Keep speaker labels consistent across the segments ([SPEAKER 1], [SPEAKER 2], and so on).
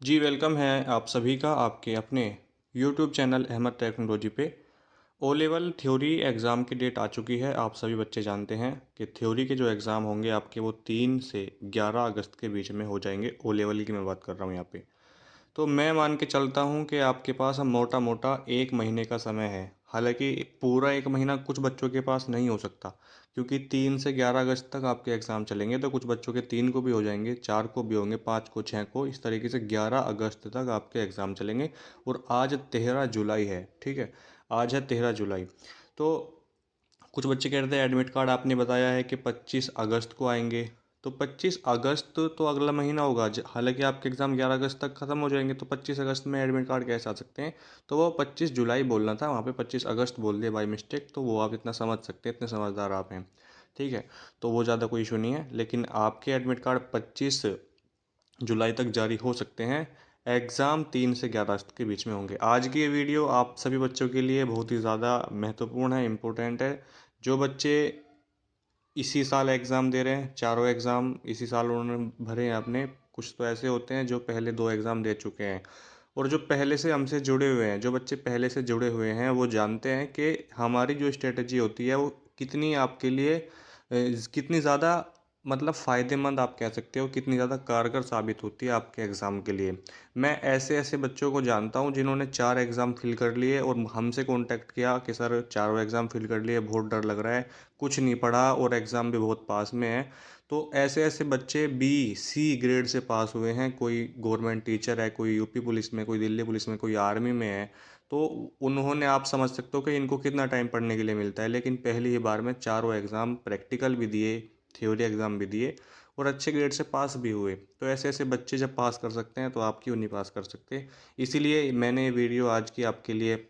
[SPEAKER 1] जी, welcome है आप सभी का आपके अपने यूट्यूब चैनल अहमद टेक्नोलॉजी पे। ओ लेवल थ्योरी एग्ज़ाम की डेट आ चुकी है। आप सभी बच्चे जानते हैं कि थ्योरी के जो एग्ज़ाम होंगे आपके वो 3 से 11 अगस्त के बीच में हो जाएंगे। ओ लेवल की मैं बात कर रहा हूँ यहाँ पे। तो मैं मान के चलता हूँ कि आपके पास अब मोटा-मोटा 1 महीने का समय है। हालाँकि पूरा 1 महीना कुछ बच्चों के पास नहीं हो सकता, क्योंकि 3 से 11 अगस्त तक आपके एग्ज़ाम चलेंगे, तो कुछ बच्चों के 3 को भी हो जाएँगे, 4 को भी होंगे, 5 को, 6 को, इस तरीके से 11 अगस्त तक आपके एग्ज़ाम चलेंगे। और आज 13 जुलाई है, ठीक है? आज है 13 जुलाई। तो कुछ बच्चे कह रहे थे एडमिट कार्ड आपने बताया है कि 25 अगस्त को आएंगे। तो 25 अगस्त तो अगला महीना होगा। हालांकि आपके एग्ज़ाम 11 अगस्त तक ख़त्म हो जाएंगे, तो 25 अगस्त में एडमिट कार्ड कैसे आ सकते हैं? तो वो 25 जुलाई बोलना था, वहाँ पे 25 अगस्त बोल दिया बाई मिस्टेक। तो वो आप इतना समझ सकते हैं, इतने समझदार आप हैं, ठीक है? तो वो ज़्यादा कोई इशू नहीं है, लेकिन आपके एडमिट कार्ड 25 जुलाई तक जारी हो सकते हैं। एग्ज़ाम 3 से 11 अगस्त के बीच में होंगे। आज की ये वीडियो आप सभी बच्चों के लिए बहुत ही ज़्यादा महत्वपूर्ण है, इम्पोर्टेंट है। जो बच्चे इसी साल एग्ज़ाम दे रहे हैं, चारों एग्ज़ाम इसी साल उन्होंने भरे हैं अपने। कुछ तो ऐसे होते हैं जो पहले 2 एग्ज़ाम दे चुके हैं, और जो पहले से हमसे जुड़े हुए हैं, जो बच्चे पहले से जुड़े हुए हैं, वो जानते हैं कि हमारी जो स्ट्रेटजी होती है वो कितनी आपके लिए कितनी ज़्यादा मतलब फ़ायदेमंद आप कह सकते हो, कितनी ज़्यादा कारगर साबित होती है आपके एग्ज़ाम के लिए। मैं ऐसे-ऐसे बच्चों को जानता हूँ जिन्होंने 4 एग्ज़ाम फ़िल कर लिए और हमसे कॉन्टैक्ट किया कि सर चारों एग्ज़ाम फ़िल कर लिए, बहुत डर लग रहा है, कुछ नहीं पढ़ा और एग्ज़ाम भी बहुत पास में है। तो ऐसे-ऐसे बच्चे बी, सी ग्रेड से पास हुए हैं। कोई गवर्नमेंट टीचर है, कोई यूपी पुलिस में, कोई दिल्ली पुलिस में, कोई आर्मी में है। तो उन्होंने आप समझ सकते हो कि इनको कितना टाइम पढ़ने के लिए मिलता है। लेकिन पहली ही बार में चारों एग्ज़ाम प्रैक्टिकल भी दिए, थ्योरी एग्ज़ाम भी दिए और अच्छे ग्रेड से पास भी हुए। तो ऐसे-ऐसे बच्चे जब पास कर सकते हैं तो आप क्यों नहीं पास कर सकते? इसीलिए मैंने ये वीडियो आज की आपके लिए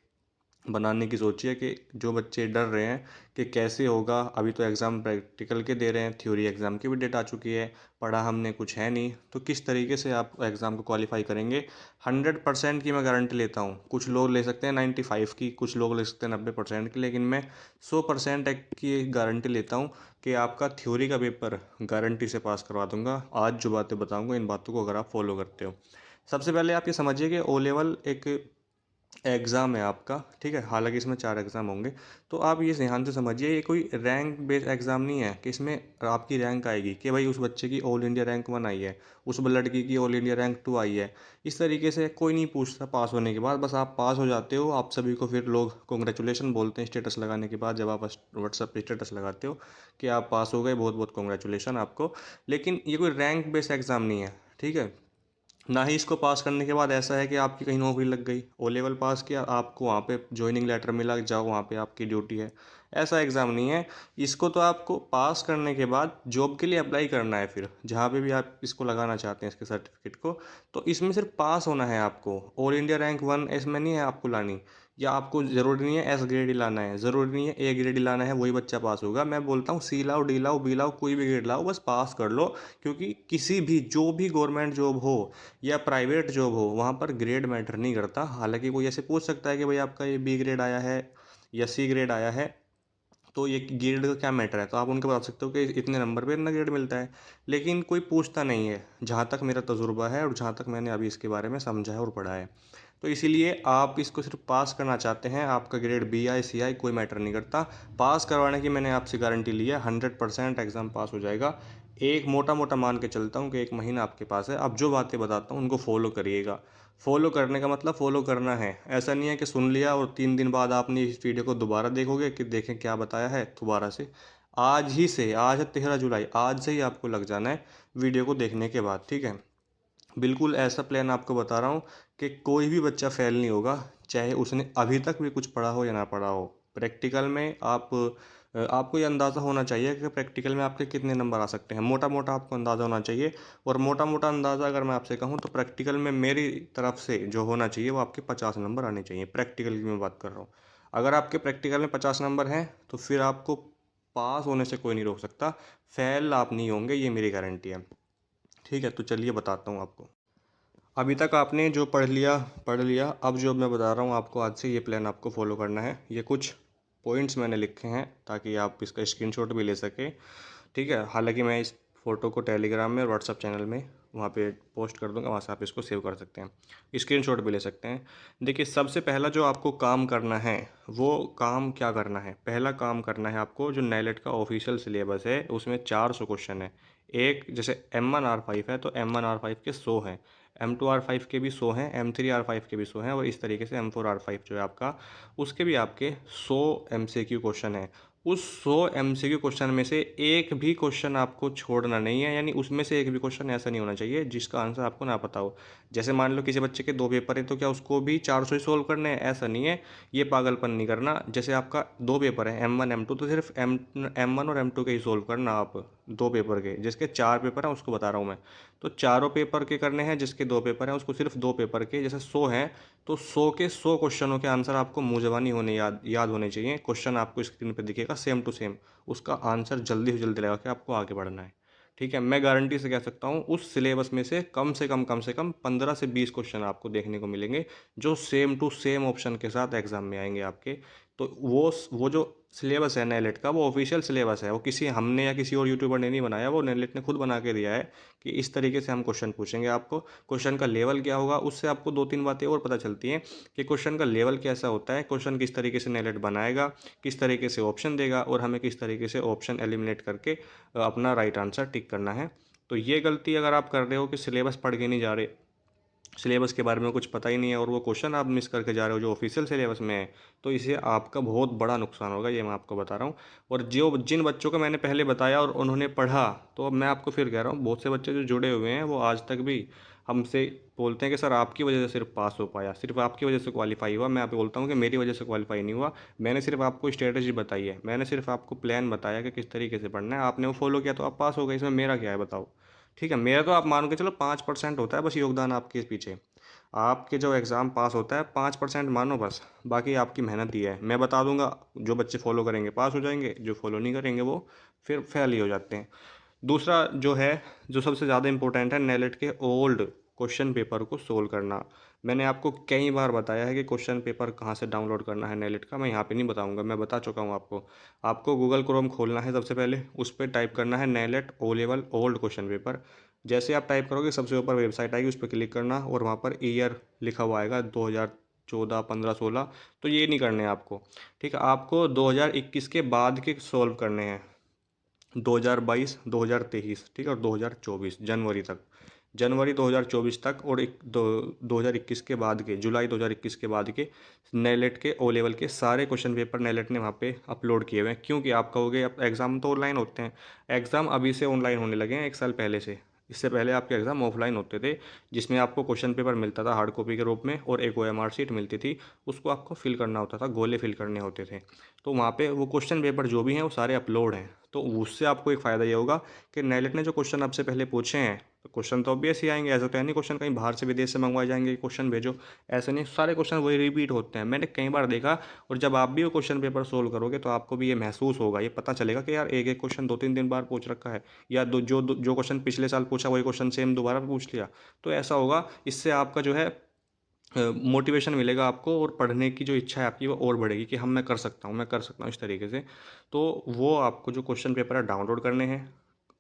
[SPEAKER 1] बनाने की सोची है कि जो बच्चे डर रहे हैं कि कैसे होगा, अभी तो एग्ज़ाम प्रैक्टिकल के दे रहे हैं, थ्योरी एग्ज़ाम की भी डेट आ चुकी है, पढ़ा हमने कुछ है नहीं, तो किस तरीके से आप एग्ज़ाम को क्वालिफाई करेंगे? 100% की मैं गारंटी लेता हूँ। कुछ लोग ले सकते हैं 95 की, कुछ लोग ले सकते हैं 90% की, लेकिन मैं 100% की गारंटी लेता हूँ कि आपका थ्योरी का पेपर गारंटी से पास करवा दूंगा। आज जो बातें बताऊंगा, इन बातों को अगर आप फॉलो करते हो। सबसे पहले आप ये समझिए कि ओ लेवल एक एग्ज़ाम है आपका, ठीक है? हालाँकि इसमें 4 एग्ज़ाम होंगे। तो आप ये ध्यान से समझिए, ये कोई रैंक बेस्ड एग्ज़ाम नहीं है कि इसमें आपकी रैंक आएगी कि भाई उस बच्चे की ऑल इंडिया रैंक 1 आई है, उस लड़की की ऑल इंडिया रैंक 2 आई है। इस तरीके से कोई नहीं पूछता पास होने के बाद, बस आप पास हो जाते हो। आप सभी को फिर लोग कांग्रेचुलेशन बोलते हैं स्टेटस लगाने के बाद, जब आप व्हाट्सएप पे स्टेटस लगाते हो कि आप पास हो गए, बहुत-बहुत कांग्रेचुलेशन आपको। लेकिन ये कोई रैंक बेस्ड एग्ज़ाम नहीं है, ठीक है? ना ही इसको पास करने के बाद ऐसा है कि आपकी कहीं नौकरी लग गई। ओ लेवल पास किया, आपको वहाँ पे जॉइनिंग लेटर मिला, जाओ वहाँ पे आपकी ड्यूटी है। ऐसा एग्ज़ाम नहीं है। इसको तो आपको पास करने के बाद जॉब के लिए अप्लाई करना है, फिर जहाँ पे भी आप इसको लगाना चाहते हैं इसके सर्टिफिकेट को। तो इसमें सिर्फ पास होना है आपको। ऑल इंडिया रैंक 1 इसमें नहीं है आपको लानी, या आपको ज़रूरी नहीं है एस ग्रेड ही लाना है, ज़रूरी नहीं है ए ग्रेड ही लाना है, वही बच्चा पास होगा। मैं बोलता हूँ सी लाओ, डी लाओ, बी लाओ, कोई भी ग्रेड लाओ, बस पास कर लो। क्योंकि किसी भी जो भी गवर्नमेंट जॉब हो या प्राइवेट जॉब हो, वहाँ पर ग्रेड मैटर नहीं करता। हालांकि कोई ऐसे पूछ सकता है कि भाई आपका ये बी ग्रेड आया है या सी ग्रेड आया है, तो ये ग्रेड का क्या मैटर है? तो आप उनको बता सकते हो कि इतने नंबर पे इतना ग्रेड मिलता है। लेकिन कोई पूछता नहीं है, जहाँ तक मेरा तजुर्बा है और जहाँ तक मैंने अभी इसके बारे में समझा है और पढ़ा है। तो इसीलिए आप इसको सिर्फ पास करना चाहते हैं, आपका ग्रेड बी आए सी आए कोई मैटर नहीं करता। पास करवाने की मैंने आपसे गारंटी ली है, 100% एग्ज़ाम पास हो जाएगा। एक मोटा मोटा मान के चलता हूँ कि 1 महीना आपके पास है। अब जो बातें बताता हूँ उनको फॉलो करिएगा। फॉलो करने का मतलब फॉलो करना है। ऐसा नहीं है कि सुन लिया और 3 दिन बाद आपने इस वीडियो को दोबारा देखोगे कि देखें क्या बताया है दोबारा से। आज ही से, आज है 13 जुलाई, आज से ही आपको लग जाना है वीडियो को देखने के बाद, ठीक है? बिल्कुल ऐसा प्लान आपको बता रहा हूँ कि कोई भी बच्चा फेल नहीं होगा, चाहे उसने अभी तक भी कुछ पढ़ा हो या ना पढ़ा हो। प्रैक्टिकल में आपको ये अंदाज़ा होना चाहिए कि प्रैक्टिकल में आपके कितने नंबर आ सकते हैं। मोटा-मोटा आपको अंदाज़ा होना चाहिए, और मोटा-मोटा अंदाज़ा अगर मैं आपसे कहूँ तो प्रैक्टिकल में मेरी तरफ से जो होना चाहिए वो आपके 50 नंबर आने चाहिए। प्रैक्टिकल की मैं बात कर रहा हूँ। अगर आपके प्रैक्टिकल में 50 नंबर हैं तो फिर आपको पास होने से कोई नहीं रोक सकता। फेल आप नहीं होंगे, ये मेरी गारंटी है। ठीक है, तो चलिए बताता हूँ आपको। अभी तक आपने जो पढ़ लिया। अब जो मैं बता रहा हूँ आपको, आज से ये प्लान आपको फॉलो करना है। ये कुछ पॉइंट्स मैंने लिखे हैं ताकि आप इसका स्क्रीनशॉट भी ले सकें, ठीक है? हालांकि मैं इस फ़ोटो को टेलीग्राम में और व्हाट्सएप चैनल में वहाँ पे पोस्ट कर दूंगा, वहाँ से आप इसको सेव कर सकते हैं, स्क्रीनशॉट भी ले सकते हैं। देखिए सबसे पहला जो आपको काम करना है वो काम क्या करना है, पहला काम करना है आपको जो नेलेट का ऑफिशियल सिलेबस है उसमें 400 क्वेश्चन है। एक जैसे M1R5 है तो M1R5 के 100 हैं, M2R5 के भी 100 हैं, M3R5 के भी 100 हैं, और इस तरीके से M4R5 जो है आपका उसके भी आपके 100 MCQ क्वेश्चन है। उस 100 MCQ क्वेश्चन में से एक भी क्वेश्चन आपको छोड़ना नहीं है, यानी उसमें से एक भी क्वेश्चन ऐसा नहीं होना चाहिए जिसका आंसर आपको ना पता हो। जैसे मान लो किसी बच्चे के 2 पेपर है तो क्या उसको भी 400 ही सोल्व करने हैं, ऐसा नहीं है, ये पागलपन नहीं करना। जैसे आपका 2 पेपर है M1 M2 तो सिर्फ M1 और M2 के ही सोल्व करना आप, 2 पेपर के, जिसके 4 पेपर हैं उसको बता रहा हूँ मैं, तो चारों पेपर के करने हैं, जिसके 2 पेपर हैं उसको सिर्फ 2 पेपर के, जैसे 100 हैं तो 100 के 100 क्वेश्चनों के आंसर आपको मुंह ज़बानी होने याद होने चाहिए। क्वेश्चन आपको स्क्रीन पर दिखेगा सेम टू सेम, उसका आंसर जल्दी से जल्दी लगा के आपको आगे बढ़ना है। ठीक है, मैं गारंटी से कह सकता हूँ उस सिलेबस में से कम से कम 15 से 20 क्वेश्चन आपको देखने को मिलेंगे जो सेम टू सेम ऑप्शन के साथ एग्जाम में आएंगे आपके। तो वो जो सिलेबस है नेलेट का वो ऑफिशियल सिलेबस है, वो किसी हमने या किसी और यूट्यूबर ने नहीं बनाया, वो नेलेट ने खुद बना के दिया है कि इस तरीके से हम क्वेश्चन पूछेंगे आपको। क्वेश्चन का लेवल क्या होगा उससे आपको 2-3 बातें और पता चलती हैं कि क्वेश्चन का लेवल कैसा होता है, क्वेश्चन किस तरीके से नेलेट बनाएगा, किस तरीके से ऑप्शन देगा, और हमें किस तरीके से ऑप्शन एलिमिनेट करके अपना राइट आंसर टिक करना है। तो ये गलती अगर आप कर रहे हो कि सिलेबस पढ़ के नहीं जा रहे, सिलेबस के बारे में कुछ पता ही नहीं है और वो क्वेश्चन आप मिस करके जा रहे हो जो ऑफिशियल सिलेबस में है, तो इसे आपका बहुत बड़ा नुकसान होगा, ये मैं आपको बता रहा हूँ। और जो जिन बच्चों को मैंने पहले बताया और उन्होंने पढ़ा, तो अब मैं आपको फिर कह रहा हूँ बहुत से बच्चे जो जुड़े हुए हैं वो आज तक भी हमसे बोलते हैं कि सर आपकी वजह से सिर्फ पास हो पाया, सिर्फ आपकी वजह से क्वालिफाई हुआ। मैं आपको बोलता हूँ कि मेरी वजह से क्वालिफाई नहीं हुआ, मैंने सिर्फ आपको स्ट्रेटजी बताई है, मैंने सिर्फ आपको प्लान बताया कि किस तरीके से पढ़ना है, आपने वो फॉलो किया तो आप पास हो गए, इसमें मेरा क्या है बताओ। ठीक है, मेरा तो आप मान के चलो 5% होता है बस योगदान आपके पीछे, आपके जो एग्ज़ाम पास होता है 5% मानो बस, बाकी आपकी मेहनत ही है। मैं बता दूंगा, जो बच्चे फॉलो करेंगे पास हो जाएंगे, जो फॉलो नहीं करेंगे वो फिर फेल ही हो जाते हैं। दूसरा जो है, जो सबसे ज़्यादा इंपॉर्टेंट है, नेलेट के ओल्ड क्वेश्चन पेपर को सोल्व करना। मैंने आपको कई बार बताया है कि क्वेश्चन पेपर कहाँ से डाउनलोड करना है नेलेट का, मैं यहाँ पे नहीं बताऊँगा, मैं बता चुका हूँ आपको। आपको गूगल क्रोम खोलना है, सबसे पहले उस पर टाइप करना है NIELIT O level old question paper. जैसे आप टाइप करोगे सबसे ऊपर वेबसाइट आएगी, उस पर क्लिक करना और वहाँ पर ईयर लिखा हुआ आएगा 2014, 15, 16। तो ये नहीं करने हैं आपको, ठीक है, आपको 2021 के बाद के सॉल्व करने हैं, 2022, 2023, ठीक है, और 2024 जनवरी तक, जनवरी 2024 तक, और 2021 के बाद के, जुलाई 2021 के बाद के नेलेट के ओ लेवल के सारे क्वेश्चन पेपर नेलेट ने वहाँ पे अपलोड किए हुए हैं। क्योंकि आप कहोगे अब एग्ज़ाम तो ऑनलाइन होते हैं, एग्ज़ाम अभी से ऑनलाइन होने लगे हैं, 1 साल पहले से, इससे पहले आपके एग्ज़ाम ऑफलाइन होते थे, जिसमें आपको क्वेश्चन पेपर मिलता था हार्ड कॉपी के रूप में और एक OMR शीट मिलती थी, उसको आपको फिल करना होता था, गोले फिल करने होते थे। तो वहाँ पे वो क्वेश्चन पेपर जो भी हैं वो सारे अपलोड हैं। तो उससे आपको एक फ़ायदा ये होगा कि नेलेट ने जो क्वेश्चन आपसे पहले पूछे हैं, तो क्वेश्चन तो ऑब्वियस ही आएंगे, ऐसा तो है नहीं क्वेश्चन कहीं बाहर से विदेश से मंगवाए जाएंगे क्वेश्चन भेजो, ऐसा नहीं, सारे क्वेश्चन वही रिपीट होते हैं, मैंने कई बार देखा। और जब आप भी वो क्वेश्चन पेपर सोल्व करोगे तो आपको भी ये महसूस होगा, ये पता चलेगा कि यार एक एक क्वेश्चन 2-3 दिन बार पूछ रखा है, या जो क्वेश्चन पिछले साल पूछा वही क्वेश्चन सेम दोबारा पूछ लिया। तो ऐसा होगा, इससे आपका जो है मोटिवेशन मिलेगा आपको, और पढ़ने की जो इच्छा है आपकी वो और बढ़ेगी कि हम मैं कर सकता हूँ, मैं कर सकता हूँ इस तरीके से। तो वो आपको जो क्वेश्चन पेपर है डाउनलोड करने हैं,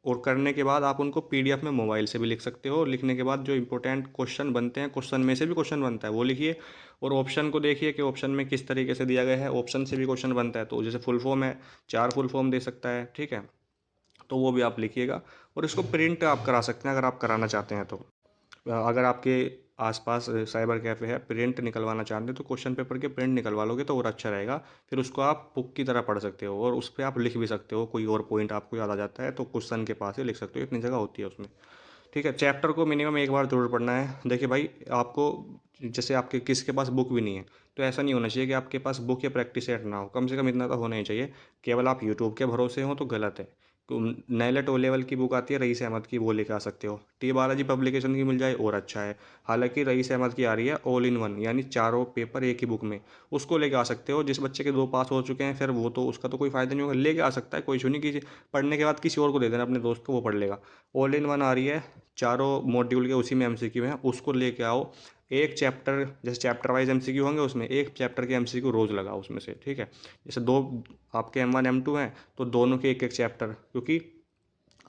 [SPEAKER 1] और करने के बाद आप उनको PDF में मोबाइल से भी लिख सकते हो, लिखने के बाद जो इंपॉर्टेंट क्वेश्चन बनते हैं, क्वेश्चन में से भी क्वेश्चन बनता है वो लिखिए, और ऑप्शन को देखिए कि ऑप्शन में किस तरीके से दिया गया है, ऑप्शन से भी क्वेश्चन बनता है, तो जैसे फुल फॉर्म है 4 फुल फॉर्म दे सकता है, ठीक है, तो वो भी आप लिखिएगा। और इसको प्रिंट आप करा सकते हैं अगर आप कराना चाहते हैं तो, अगर आपके आसपास साइबर कैफ़े है, प्रिंट निकलवाना चाहते हैं तो क्वेश्चन पेपर के प्रिंट निकलवा लोगे तो और अच्छा रहेगा। फिर उसको आप बुक की तरह पढ़ सकते हो और उस पर आप लिख भी सकते हो, कोई और पॉइंट आपको याद आ जाता है तो क्वेश्चन के पास ही लिख सकते हो, इतनी जगह होती है उसमें। ठीक है, चैप्टर को मिनिमम एक बार जरूर पढ़ना है। देखिए भाई, आपको जैसे आपके किसके पास बुक भी नहीं है, तो ऐसा नहीं होना चाहिए कि आपके पास बुक या प्रैक्टिस सेट ना हो, कम से कम इतना तो होना ही चाहिए। केवल आप यूट्यूब के भरोसे हो तो गलत है। तो नेलेट ओ लेवल की बुक आती है रईस अहमद की, वो लेके आ सकते हो, टी बालाजी पब्लिकेशन की मिल जाए और अच्छा है। हालांकि रईस अहमद की आ रही है ऑल इन वन, यानी चारों पेपर एक ही बुक में, उसको लेके आ सकते हो। जिस बच्चे के 2 पास हो चुके हैं फिर वो तो उसका तो कोई फ़ायदा नहीं होगा, लेके आ सकता है, कोई इशू नहीं, कि पढ़ने के बाद किसी और को दे देना, अपने दोस्त को, वो पढ़ लेगा। ऑल इन वन आ रही है, चारों मॉड्यूल के उसी में MCQ हैं, उसको लेके आओ। एक चैप्टर, जैसे चैप्टर वाइज MCQ होंगे उसमें एक चैप्टर के MCQ रोज़ लगाओ उसमें से, ठीक है। जैसे 2 आपके M1 M2 हैं तो दोनों के एक एक चैप्टर, क्योंकि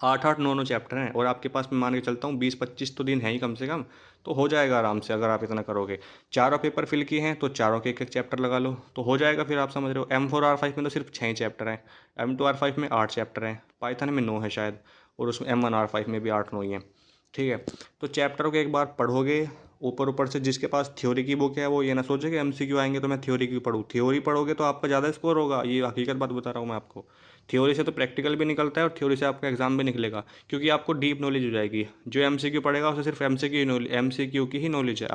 [SPEAKER 1] 8 8 9 9 चैप्टर हैं और आपके पास मैं मान के चलता हूँ 20 25 तो दिन है ही कम से कम, तो हो जाएगा आराम से अगर आप इतना करोगे। चारों पेपर फिल किए हैं तो चारों के एक एक चैप्टर लगा लो तो हो जाएगा, फिर आप समझ रहे हो। M4R5 में तो सिर्फ 6 चैप्टर हैं, M2R5 में 8 चैप्टर हैं, पाइथन में 9 है शायद, और उसमें M1R5 में भी 8 9 ही हैं। ठीक है, तो चैप्टरों को एक बार पढ़ोगे, ऊपर ऊपर से जिसके पास थ्योरी की बुक है वो ये ना सोचे कि MCQ आएंगे तो मैं थ्योरी की पढ़ूँ। थ्योरी पढ़ोगे तो आपका ज़्यादा स्कोर होगा, ये हकीकत बात बता रहा हूँ मैं आपको। थ्योरी से तो प्रैक्टिकल भी निकलता है और थ्योरी से आपका एग्जाम भी निकलेगा, क्योंकि आपको डीप नॉलेज हो जाएगी। जो MCQ पढ़ेगा उसे सिर्फ MCQ की ही नॉलेज है।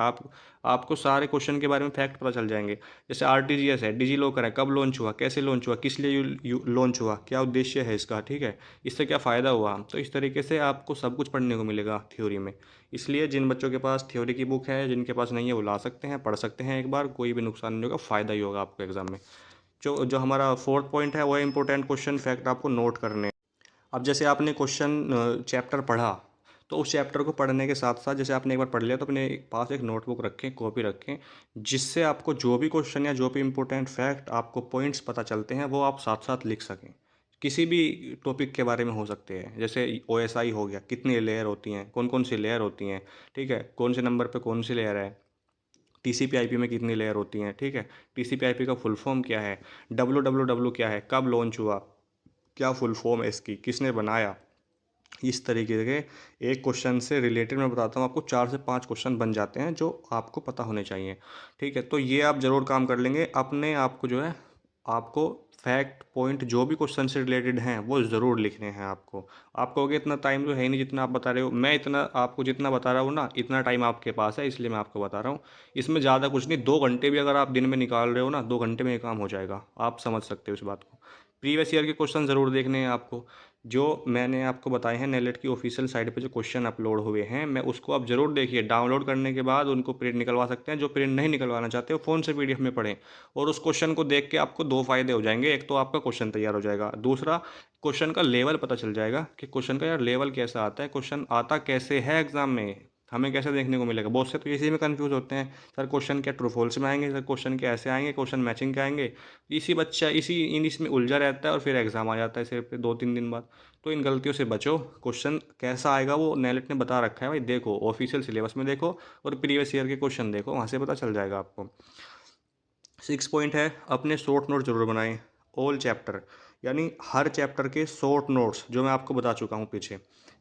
[SPEAKER 1] आपको सारे क्वेश्चन के बारे में फैक्ट पता चल जाएंगे। जैसे RTGS है, डिजी लॉकर है, कब लॉन्च हुआ, कैसे लॉन्च हुआ, किस लिए लॉन्च हुआ, क्या उद्देश्य है इसका, ठीक है, इससे क्या फ़ायदा हुआ। तो इस तरीके से आपको सब कुछ पढ़ने को मिलेगा थ्योरी में। इसलिए जिन बच्चों के पास थ्योरी की बुक है, जिनके पास नहीं है, वो ला सकते हैं, पढ़ सकते हैं एक बार, कोई भी नुकसान नहीं होगा, फ़ायदा ही होगा आपको एग्जाम में। जो जो हमारा फोर्थ पॉइंट है वो है इंपॉर्टेंट क्वेश्चन फैक्ट आपको नोट करने। अब जैसे आपने क्वेश्चन चैप्टर पढ़ा, तो उस चैप्टर को पढ़ने के साथ साथ जैसे आपने एक बार पढ़ लिया तो अपने पास एक नोटबुक रखें, कॉपी रखें, जिससे आपको जो भी क्वेश्चन या जो भी इंपॉर्टेंट फैक्ट आपको पॉइंट्स पता चलते हैं वो आप साथ साथ लिख सकें। किसी भी टॉपिक के बारे में हो सकते हैं, जैसे OSI हो गया, कितनी लेयर होती हैं, कौन कौन सी लेयर होती हैं, ठीक है, कौन से नंबर पे कौन सी लेयर है, TCP/IP में कितनी लेयर होती हैं, ठीक है, TCP/IP का फुल फॉर्म क्या है, WWW क्या है, कब लॉन्च हुआ, क्या फुल फॉर्म है इसकी, किसने बनाया। इस तरीके के एक क्वेश्चन से रिलेटेड मैं बताता हूँ आपको, 4 से 5 क्वेश्चन बन जाते हैं जो आपको पता होने चाहिए। ठीक है, तो ये आप ज़रूर काम कर लेंगे अपने आप को जो है, आपको फैक्ट पॉइंट जो भी क्वेश्चन से रिलेटेड हैं वो ज़रूर लिखने हैं आपको। आप कहोगे इतना टाइम तो है ही नहीं जितना आप बता रहे हो, मैं इतना आपको जितना बता रहा हूँ ना, इतना टाइम आपके पास है इसलिए मैं आपको बता रहा हूँ। इसमें ज़्यादा कुछ नहीं, 2 घंटे भी अगर आप दिन में निकाल रहे हो ना, 2 घंटे में ये काम हो जाएगा, आप समझ सकते हो इस बात को। प्रीवियस ईयर के क्वेश्चन ज़रूर देखने हैं आपको, जो मैंने आपको बताए हैं नेलेट की ऑफिशियल साइट पे जो क्वेश्चन अपलोड हुए हैं, मैं उसको आप ज़रूर देखिए। डाउनलोड करने के बाद उनको प्रिंट निकलवा सकते हैं, जो प्रिंट नहीं निकलवाना चाहते हो फ़ोन से PDF में पढ़ें। और उस क्वेश्चन को देख के आपको 2 फ़ायदे हो जाएंगे, एक तो आपका क्वेश्चन तैयार हो जाएगा, दूसरा क्वेश्चन का लेवल पता चल जाएगा कि क्वेश्चन का यार लेवल कैसा आता है, क्वेश्चन आता कैसे है एग्जाम में, हमें कैसे देखने को मिलेगा। बहुत से तो इसी में कंफ्यूज होते हैं, सर क्वेश्चन क्या ट्रू फॉल्स में आएंगे, सर क्वेश्चन क्या ऐसे आएंगे, क्वेश्चन मैचिंग के आएंगे। इसमें उलझा रहता है और फिर एग्ज़ाम आ जाता है सिर्फ 2 3 दिन बाद। तो इन गलतियों से बचो। क्वेश्चन कैसा आएगा वो नेलेट ने बता रखा है भाई, देखो ऑफिशियल सिलेबस में देखो और प्रीवियस ईयर के क्वेश्चन देखो, वहाँ से पता चल जाएगा आपको। 6 पॉइंट है, अपने शॉर्ट नोट जरूर बनाएं। ऑल चैप्टर, यानी हर चैप्टर के शॉर्ट नोट्स जो मैं आपको बता चुका हूँ पीछे,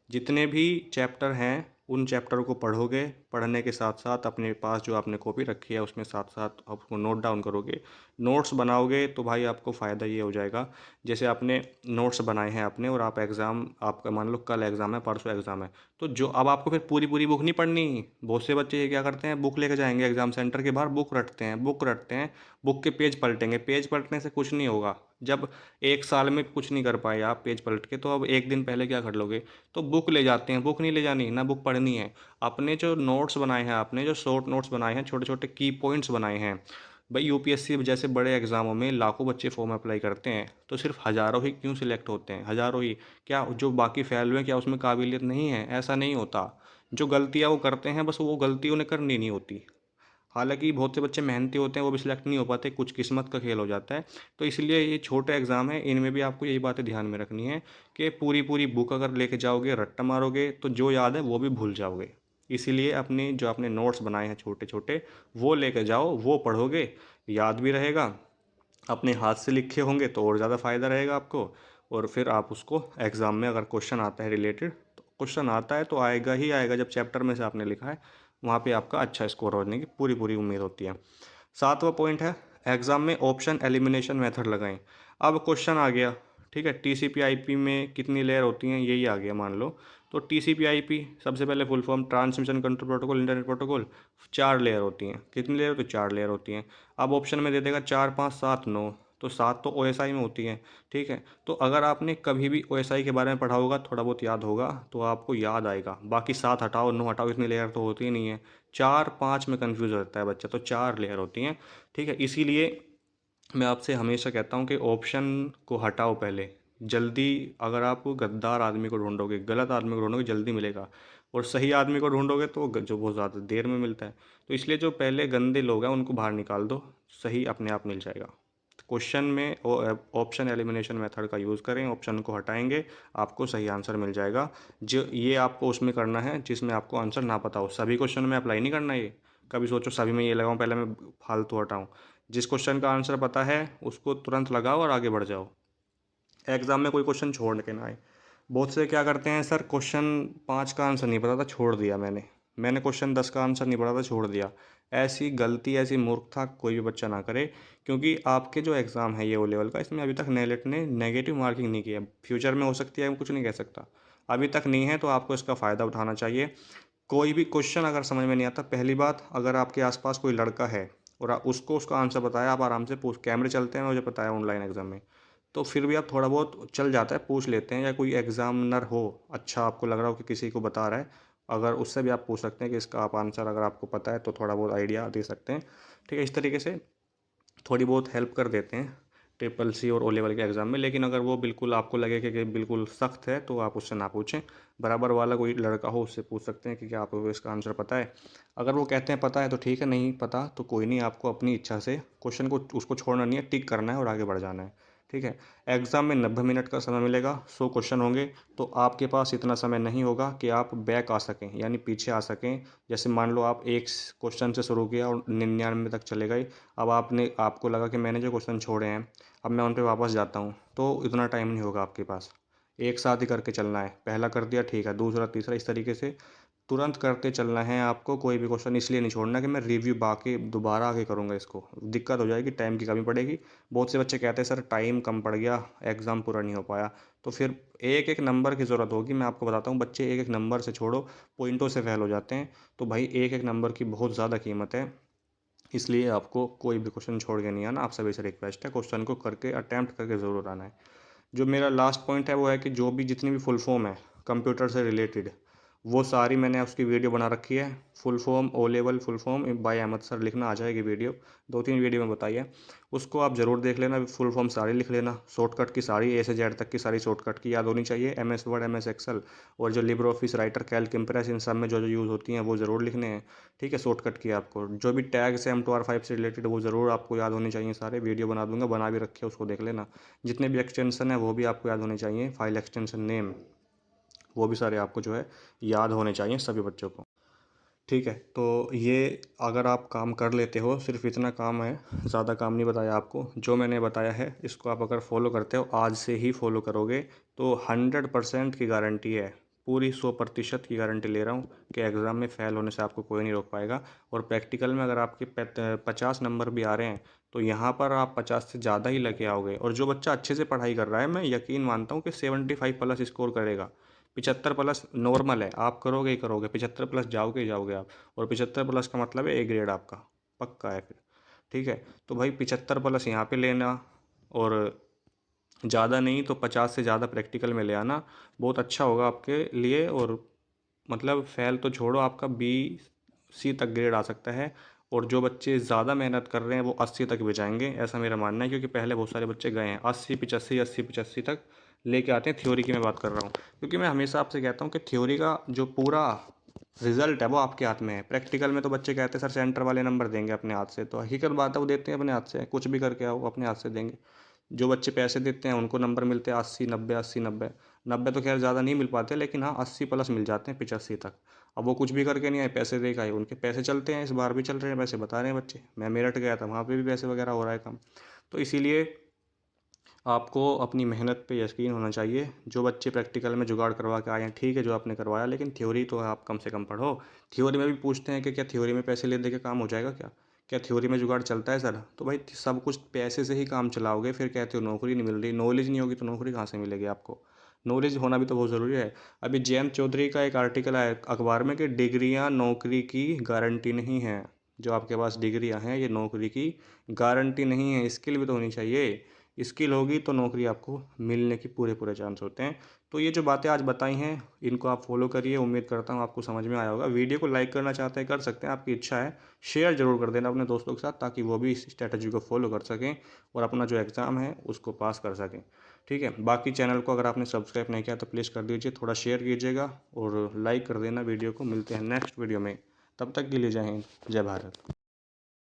[SPEAKER 1] जितने भी चैप्टर हैं उन चैप्टरों को पढ़ोगे, पढ़ने के साथ साथ अपने पास जो आपने कॉपी रखी है उसमें साथ साथ आप उसको नोट डाउन करोगे, नोट्स बनाओगे, तो भाई आपको फ़ायदा ये हो जाएगा। जैसे आपने नोट्स बनाए हैं अपने और आप एग्ज़ाम, आपका मान लो कल एग्ज़ाम है, परसों एग्ज़ाम है, तो जो अब आपको फिर पूरी पूरी बुक नहीं पढ़नी। बहुत से बच्चे ये क्या करते हैं, बुक लेके जाएंगे एग्ज़ाम सेंटर के बाहर, बुक रटते हैं, बुक के पेज पलटेंगे। पेज पलटने से कुछ नहीं होगा। जब एक साल में कुछ नहीं कर पाए आप पेज पलट के, तो अब एक दिन पहले क्या कर लोगे। तो बुक ले जाते हैं, बुक नहीं ले जानी ना, बुक पढ़नी है। अपने जो नोट्स बनाए हैं, आपने जो शॉर्ट नोट्स बनाए हैं, छोटे छोटे की पॉइंट्स बनाए हैं, भाई UPSC जैसे बड़े एग्जामों में लाखों बच्चे फॉर्म अप्लाई करते हैं, तो सिर्फ हज़ारों ही क्यों सिलेक्ट होते हैं, हज़ारों ही। क्या जो बाकी फेल हुए क्या उसमें काबिलियत नहीं है? ऐसा नहीं होता। जो गलतियाँ वो करते हैं बस वो गलती उन्हें करनी नहीं होती। हालांकि बहुत से बच्चे मेहनती होते हैं, वो भी सिलेक्ट नहीं हो पाते, कुछ किस्मत का खेल हो जाता है। तो इसलिए ये छोटे एग्ज़ाम है, इनमें भी आपको यही बातें ध्यान में रखनी है कि पूरी पूरी बुक अगर लेके जाओगे, रट्टा मारोगे, तो जो याद है वो भी भूल जाओगे। इसीलिए अपनी जो आपने नोट्स बनाए हैं छोटे छोटे, वो लेके जाओ, वो पढ़ोगे, याद भी रहेगा। अपने हाथ से लिखे होंगे तो और ज़्यादा फ़ायदा रहेगा आपको। और फिर आप उसको एग्ज़ाम में अगर क्वेश्चन आता है रिलेटेड, तो क्वेश्चन आता है तो आएगा ही आएगा, जब चैप्टर में से आपने लिखा है वहाँ पे आपका अच्छा स्कोर होने की पूरी पूरी उम्मीद होती है। 7वां पॉइंट है, एग्ज़ाम में ऑप्शन एलिमिनेशन मेथड लगाएं। अब क्वेश्चन आ गया, ठीक है, TCP/IP में कितनी लेयर होती हैं, यही आ गया मान लो। तो TCP/IP सबसे पहले full form transmission control protocol, internet protocol. 4 layer होती हैं, कितनी लेयर, तो 4 लेयर होती हैं। अब ऑप्शन में दे देगा 4 5 7 9, तो 7 तो OSI में होती हैं। ठीक है, तो अगर आपने कभी भी OSI के बारे में पढ़ा होगा, थोड़ा बहुत याद होगा, तो आपको याद आएगा। बाकी 7 हटाओ 9 हटाओ, इतनी लेयर तो होती ही नहीं है। 4 5 में कन्फ्यूज़ रहता है बच्चा, तो 4 लेयर होती हैं। ठीक है, इसीलिए मैं आपसे हमेशा कहता हूँ कि ऑप्शन को हटाओ पहले। जल्दी, अगर आप गद्दार आदमी को ढूंढोगे, गलत आदमी को ढूंढोगे, जल्दी मिलेगा। और सही आदमी को ढूंढोगे तो जो बहुत ज़्यादा देर में मिलता है। तो इसलिए जो पहले गंदे लोग हैं उनको बाहर निकाल दो, सही अपने आप मिल जाएगा। क्वेश्चन में ऑप्शन एलिमिनेशन मेथड का यूज़ करें, ऑप्शन को हटाएंगे, आपको सही आंसर मिल जाएगा। जो ये आपको उसमें करना है जिसमें आपको आंसर ना पता हो। सभी क्वेश्चन में अप्लाई नहीं करना ये, कभी सोचो सभी में ये लगाऊं पहले मैं फालतू हटाऊं। जिस क्वेश्चन का आंसर पता है उसको तुरंत लगाओ और आगे बढ़ जाओ। एग्ज़ाम में कोई क्वेश्चन छोड़ के ना आए। बहुत से क्या करते हैं, सर क्वेश्चन 5 का आंसर नहीं पता था छोड़ दिया मैंने क्वेश्चन 10 का आंसर नहीं पता था छोड़ दिया। ऐसी गलती, ऐसी मूर्खता कोई भी बच्चा ना करे, क्योंकि आपके जो एग्ज़ाम है ये ओ लेवल का, इसमें अभी तक नेलेट ने नेगेटिव मार्किंग नहीं किया। फ्यूचर में हो सकती है, मैं कुछ नहीं कह सकता, अभी तक नहीं है, तो आपको इसका फ़ायदा उठाना चाहिए। कोई भी क्वेश्चन अगर समझ में नहीं आता, पहली बात, अगर आपके आसपास कोई लड़का है और उसको उसका आंसर बताया, आप आराम से पूछ, कैमरे चलते हैं मुझे पता है ऑनलाइन एग्जाम में, तो फिर भी आप थोड़ा बहुत चल जाता है, पूछ लेते हैं। या कोई एग्जामिनर हो अच्छा, आपको लग रहा हो कि किसी को बता रहा है, अगर उससे भी आप पूछ सकते हैं कि इसका आप आंसर अगर आपको पता है तो थोड़ा बहुत आइडिया दे सकते हैं। ठीक है, इस तरीके से थोड़ी बहुत हेल्प कर देते हैं ट्रिपल सी और ओ लेवल के एग्ज़ाम में। लेकिन अगर वो बिल्कुल आपको लगे कि बिल्कुल सख्त है तो आप उससे ना पूछें। बराबर वाला कोई लड़का हो उससे पूछ सकते हैं कि क्या आपको इसका आंसर पता है। अगर वो कहते हैं पता है तो ठीक है, नहीं पता तो कोई नहीं, आपको अपनी इच्छा से क्वेश्चन को उसको छोड़ना नहीं है, टिक करना है और आगे बढ़ जाना है। ठीक है, एग्ज़ाम में 90 मिनट का समय मिलेगा, 100 क्वेश्चन होंगे, तो आपके पास इतना समय नहीं होगा कि आप बैक आ सकें, यानी पीछे आ सकें। जैसे मान लो आप एक क्वेश्चन से शुरू किया और 99 तक चले गए, अब आपको लगा कि मैंने जो क्वेश्चन छोड़े हैं अब मैं उन पे वापस जाता हूँ, तो इतना टाइम नहीं होगा आपके पास। एक साथ ही करके चलना है, पहला कर दिया ठीक है, दूसरा तीसरा इस तरीके से तुरंत करके चलना है आपको। कोई भी क्वेश्चन इसलिए नहीं छोड़ना कि मैं रिव्यू बाकी दोबारा आके करूँगा, इसको दिक्कत हो जाएगी, टाइम की कमी पड़ेगी। बहुत से बच्चे कहते हैं सर टाइम कम पड़ गया, एग्ज़ाम पूरा नहीं हो पाया, तो फिर एक एक नंबर की ज़रूरत होगी। मैं आपको बताता हूँ, बच्चे एक एक नंबर से छोड़ो पॉइंटों से फेल हो जाते हैं, तो भाई एक एक नंबर की बहुत ज़्यादा कीमत है। इसलिए आपको कोई भी क्वेश्चन छोड़ के नहीं आना। आप सभी से रिक्वेस्ट है, क्वेश्चन को करके अटैम्प्ट करके ज़रूर आना है। जो मेरा लास्ट पॉइंट है वो है कि जो भी जितनी भी फुल फॉर्म है कंप्यूटर से रिलेटेड, वो सारी मैंने उसकी वीडियो बना रखी है। Full form O level full form by Ahmed sir लिखना आ जाएगी वीडियो, 2-3 वीडियो में बताई है, उसको आप ज़रूर देख लेना। फुल फॉर्म सारी लिख लेना, शॉर्टकट की सारी ए से जेड तक की सारी शॉर्टकट की याद होनी चाहिए। M S Word, M S Excel और जो Libre Office Writer, Calc, Impress, इन सब में जो जो यूज़ होती हैं वो ज़रूर लिखने हैं। ठीक है, शॉर्टकट की आपको जो भी टैग्स हैं M2R5 से रिलेटेड वो ज़रूर आपको याद होने चाहिए। सारे वीडियो बना दूंगा, बना भी रखे, उसको देख लेना। जितने भी एक्सटेंशन है वो भी आपको याद होने चाहिए, फाइल एक्सटेंशन नेम, वो भी सारे आपको जो है याद होने चाहिए सभी बच्चों को। ठीक है, तो ये अगर आप काम कर लेते हो, सिर्फ इतना काम है, ज़्यादा काम नहीं बताया आपको। जो मैंने बताया है इसको आप अगर फॉलो करते हो, आज से ही फॉलो करोगे, तो 100% की गारंटी है, पूरी 100% की गारंटी ले रहा हूँ कि एग्ज़ाम में फ़ेल होने से आपको कोई नहीं रोक पाएगा। और प्रैक्टिकल में अगर आपके 50 नंबर भी आ रहे हैं तो यहाँ पर आप 50 से ज़्यादा ही लेके आओगे। और जो बच्चा अच्छे से पढ़ाई कर रहा है, मैं यकीन मानता हूँ कि 75 प्लस स्कोर करेगा। 75 प्लस नॉर्मल है, आप करोगे ही करोगे, 75 प्लस जाओगे ही जाओगे आप। और 75 प्लस का मतलब है ए ग्रेड आपका पक्का है फिर। ठीक है, तो भाई 75 प्लस यहाँ पे लेना, और ज़्यादा नहीं तो 50 से ज़्यादा प्रैक्टिकल में ले आना, बहुत अच्छा होगा आपके लिए। और मतलब फ़ेल तो छोड़ो, आपका B-C तक ग्रेड आ सकता है। और जो बच्चे ज़्यादा मेहनत कर रहे हैं वो 80 तक भी जाएंगे, ऐसा मेरा मानना है, क्योंकि पहले बहुत सारे बच्चे गए हैं 80-85 तक लेके आते हैं। थ्योरी की मैं बात कर रहा हूँ, क्योंकि मैं हमेशा आपसे कहता हूँ कि थ्योरी का जो पूरा रिजल्ट है वो आपके हाथ में है। प्रैक्टिकल में तो बच्चे कहते हैं सर सेंटर वाले नंबर देंगे अपने हाथ से, तो हकीकत बात है वो देते हैं अपने हाथ से, कुछ भी करके आओ अपने हाथ से देंगे। जो बच्चे पैसे देते हैं उनको नंबर मिलते हैं 80-90, 80-90, 90 तो खैर ज़्यादा नहीं मिल पाते, लेकिन हाँ 80 प्लस मिल जाते हैं 85 तक। अब वो कुछ भी करके नहीं आए, पैसे दे के आए, उनके पैसे चलते हैं, इस बार भी चल रहे हैं, पैसे बता रहे हैं बच्चे। मैं मेरठ गया था, वहाँ पे भी पैसे वगैरह हो रहा है काम। तो इसीलिए आपको अपनी मेहनत पे यकीन होना चाहिए। जो बच्चे प्रैक्टिकल में जुगाड़ करवा के आए हैं ठीक है, जो आपने करवाया, लेकिन थ्योरी तो आप कम से कम पढ़ो। थ्योरी में भी पूछते हैं कि क्या थ्योरी में पैसे ले दे के काम हो जाएगा, क्या क्या थ्योरी में जुगाड़ चलता है सर? तो भाई सब कुछ पैसे से ही काम चलाओगे, फिर कहते हो नौकरी नहीं मिल रही। नॉलेज नहीं होगी तो नौकरी कहाँ से मिलेगी आपको? नॉलेज होना भी तो बहुत ज़रूरी है। अभी जयंत चौधरी का एक आर्टिकल आया अखबार में कि डिग्रियां नौकरी की गारंटी नहीं है। जो आपके पास डिग्रियां हैं ये नौकरी की गारंटी नहीं है, स्किल भी तो होनी चाहिए। स्किल होगी तो नौकरी आपको मिलने की पूरे पूरे चांस होते हैं। तो ये जो बातें आज बताई हैं इनको आप फॉलो करिए, उम्मीद करता हूँ आपको समझ में आया होगा। वीडियो को लाइक करना चाहते हैं कर सकते हैं, आपकी इच्छा है। शेयर जरूर कर देना अपने दोस्तों के साथ, ताकि वो भी इस स्ट्रैटेजी को फॉलो कर सकें और अपना जो एग्ज़ाम है उसको पास कर सकें। ठीक है, बाकी चैनल को अगर आपने सब्सक्राइब नहीं किया तो प्लीज़ कर दीजिए, थोड़ा शेयर कीजिएगा और लाइक कर देना वीडियो को। मिलते हैं नेक्स्ट वीडियो में, तब तक के लिए जय हिंद, जय भारत।